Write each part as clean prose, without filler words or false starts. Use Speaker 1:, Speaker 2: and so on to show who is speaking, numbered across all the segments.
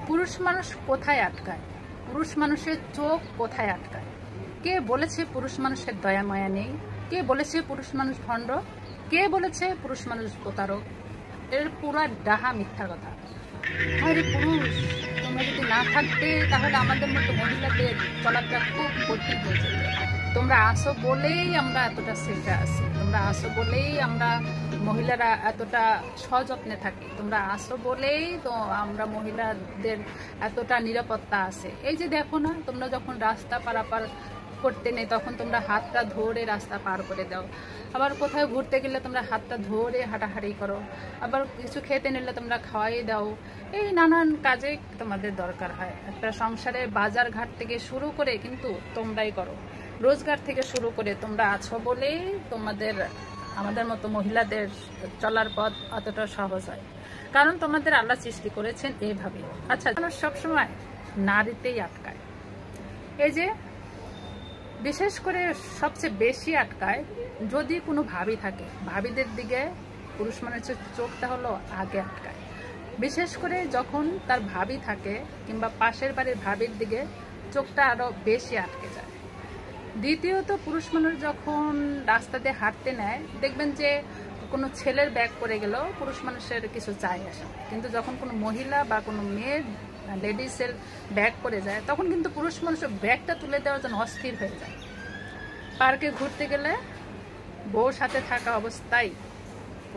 Speaker 1: পুরুষ মানুষ কোথায় আটকায়? পুরুষ মানুষের চোখ কোথায় আটকায়? কে বলেছে পুরুষ মানুষের দয়া মায়া নেই? কে বলেছে পুরুষ মানুষ ভণ্ড? কে বলেছে পুরুষ মানুষ প্রতারক? এর পুরা ডাহা মিথ্যা কথা। আরে পুরুষ, তোমরা যদি না থাকতে তাহলে আমাদের মতো মহিলাদের চলাফেরা খুব কঠিন হয়ে যেত। তোমরা আসো বলেই আমরা এতটা সেফে আছি, তোমরা আসো বলেই আমরা মহিলারা এতটা সযত্নে থাকি, তোমরা আসো বলেই তো আমরা মহিলাদের এতটা নিরাপত্তা আছে। এই যে দেখো না, তোমরা যখন রাস্তা পারাপার করতে নেই তখন তোমরা হাতটা ধরে রাস্তা পার করে দাও, আবার কোথাও ঘুরতে গেলে তোমরা হাতটা ধরে হাঁটাহাঁটি করো, আবার কিছু খেতে নিলে তোমরা খাওয়াই দাও। এই নানান কাজে তোমাদের দরকার হয়। একটা সংসারে বাজার ঘাট থেকে শুরু করে কিন্তু তোমরাই করো, রোজগার থেকে শুরু করে তোমরা আছো বলেই তোমাদের আমাদের মতো মহিলাদের চলার পথ অতটা সহজ হয়, কারণ তোমাদের আল্লাহ সৃষ্টি করেছেন এইভাবে। আচ্ছা, মানুষ সবসময় নারীতেই আটকায়। এই যে বিশেষ করে সবচেয়ে বেশি আটকায় যদি কোনো ভাবি থাকে, ভাবিদের দিকে পুরুষ মানুষের চোখটা হলো আগে আটকায়। বিশেষ করে যখন তার ভাবি থাকে কিংবা পাশের বাড়ির ভাবির দিকে চোখটা আরো বেশি আটকে যায়। দ্বিতীয়ত, পুরুষ মানুষ যখন রাস্তা দিয়ে হাঁটতে নেয় দেখবেন যে কোনো ছেলের ব্যাগ পরে গেলেও পুরুষ মানুষের কিছু চাই আসে, কিন্তু যখন কোনো মহিলা বা কোনো মেয়ের লেডিসের ব্যাগ পরে যায় তখন কিন্তু পুরুষ মানুষের ব্যাগটা তুলে দেওয়ার জন্য অস্থির হয়ে যায়। পার্কে ঘুরতে গেলে বউর সাথে থাকা অবস্থায়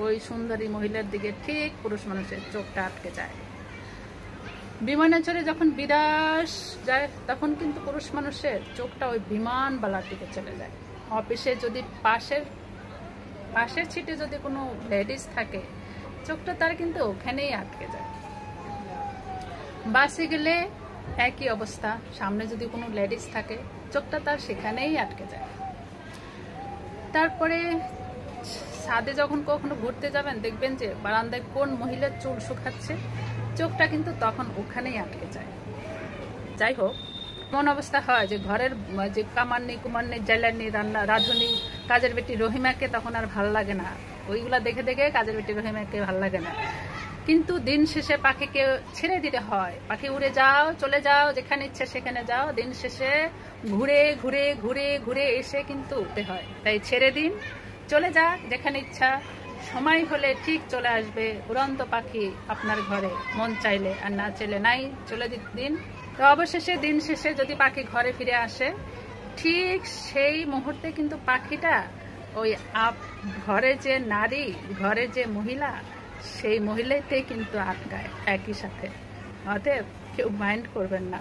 Speaker 1: ওই সুন্দরী মহিলার দিকে ঠিক পুরুষ মানুষের চোখটা আটকে যায়। বিমানে চড়ে যখন বিদেশ যায় তখন কিন্তু পুরুষ মানুষের চোখটা ওই বিমানবালার দিকে চলে যায়। অফিসে যদি পাশের সিটে যদি কোনো লেডিস থাকে চোখটা তার কিন্তু ওখানেই আটকে যায়। বাসে গেলে একই অবস্থা, সামনে যদি কোনো লেডিস থাকে চোখটা তার সেখানেই আটকে যায়। তারপরে ছাদে যখন কখনো ঘুরতে যাবেন দেখবেন যে বারান্দায় কোন মহিলার চুল শুকাচ্ছে, চোখটা কিন্তু তখন ওখানেই আটকে যায়। যাই হোক, এমন অবস্থা হয় যে ঘরের যে কামান্নি কুমান্নি জ্বালানি রান্না রাঁধুনি কাজের বেটি রহিমাকে তখন আর ভাল লাগে না, ওইগুলা দেখে দেখে কাজের বেটি রহিমাকে ভাল লাগে না। কিন্তু দিন শেষে পাখিকে ছেড়ে দিতে হয়, পাখি উড়ে যাও, চলে যাও, যেখানে ইচ্ছে সেখানে যাও, দিন শেষে ঘুরে ঘুরে ঘুরে ঘুরে এসে কিন্তু উঠতে হয়। তাই ছেড়ে দিন, চলে যাক যেখানে ইচ্ছা, সময় হলে ঠিক চলে আসবে উড়ন্ত পাখি আপনার ঘরে, মন চাইলে আর না চাইলে নাই, চলে দিন। তো অবশেষে দিন শেষে যদি পাখি ঘরে ফিরে আসে ঠিক সেই মুহূর্তে কিন্তু পাখিটা ওই ঘরে যে নারী, ঘরে যে মহিলা, সেই মহিলাতেই কিন্তু আটকায় একই সাথে। অতএব কেউ মাইন্ড করবেন না।